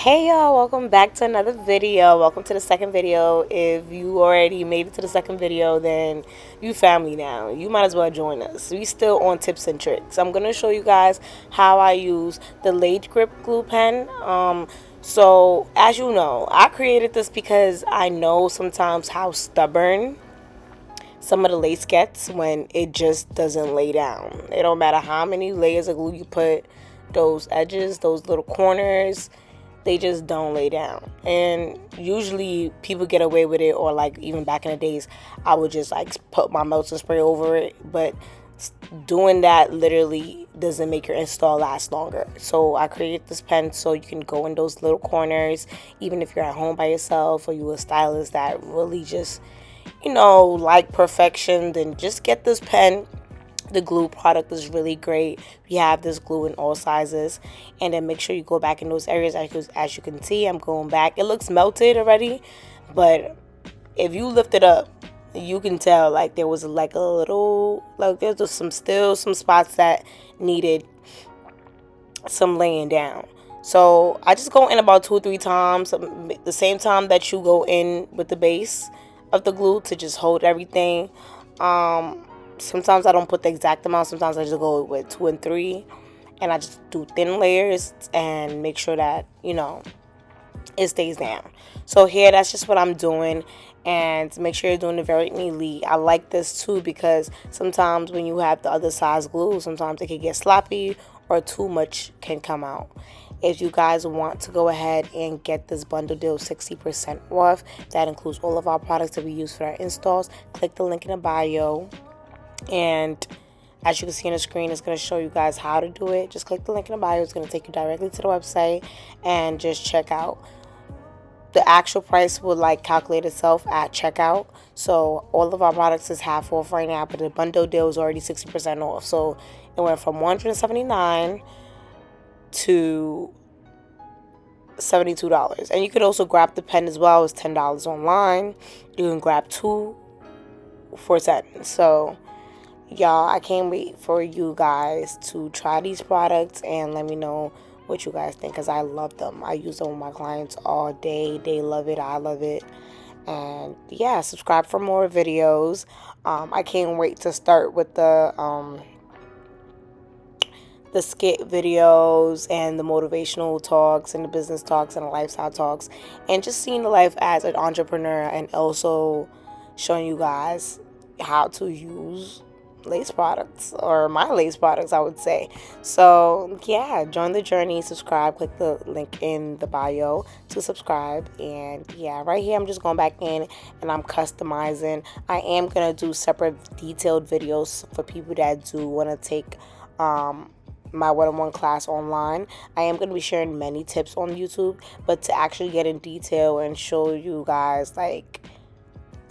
Hey y'all, welcome back to another video. Welcome to the second video. If you already made it to the second video, then you family now. You might as well join us. We still on tips and tricks. I'm going to show you guys how I use the Laid Grip glue pen. So as you know, I created this because I know sometimes how stubborn some of the lace gets when it just doesn't lay down. It don't matter how many layers of glue you put, those edges, those little corners, they just don't lay down. And usually people get away with it, or like even back in the days, I would just like put my melting spray over it. But doing that literally doesn't make your install last longer. So I created this pen so you can go in those little corners, even if you're at home by yourself or you a stylist that really just like perfection, then just get this pen. The glue product is really great. We have this glue in all sizes, and then make sure you go back in those areas. As you can see, I'm going back. It looks melted already, but if you lift it up, you can tell like there was like a little, like there's just some spots that needed some laying down. So I just go in about 2 or 3 times, the same time that you go in with the base of the glue to just hold everything. Sometimes I don't put the exact amount. Sometimes I just go with 2 and 3, and I just do thin layers and make sure that it stays down. So here, that's just what I'm doing, and make sure you're doing it very neatly. I like this too because sometimes when you have the other size glue, sometimes it can get sloppy or too much can come out. If you guys want to go ahead and get this bundle deal 60% off, that includes all of our products that we use for our installs. Click the link in the bio, and as you can see on the screen, it's going to show you guys how to do it. Just click the link in the bio. It's going to take you directly to the website and just check out. The actual price will calculate itself at checkout. So all of our products is half off right now, but the bundle deal is already 60% off. So it went from $179 to $72. And you could also grab the pen as well. It's $10 online. You can grab 2 for $10. So y'all, I can't wait for you guys to try these products and let me know what you guys think, because I love them. I use them with my clients all day. They love it. I love it. And yeah, subscribe for more videos. I can't wait to start with the skit videos and the motivational talks and the business talks and the lifestyle talks, and just seeing the life as an entrepreneur, and also showing you guys how to use lace products, or my lace products, I would say. So yeah, join the journey, subscribe, click the link in the bio to subscribe. And yeah, right here I'm just going back in and I'm customizing. I am gonna do separate detailed videos for people that do want to take my one-on-one class online. I am going to be sharing many tips on YouTube, but to actually get in detail and show you guys like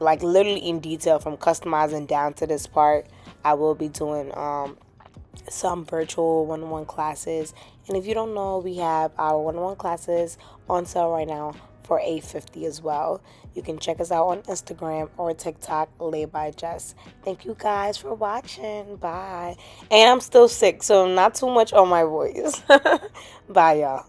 literally in detail from customizing down to this part, I will be doing some virtual one-on-one classes. And if you don't know, we have our one-on-one classes on sale right now for $8.50 as well. You can check us out on Instagram or TikTok, LaidByJess. Thank you guys for watching. Bye. And I'm still sick, so not too much on my voice. Bye, y'all.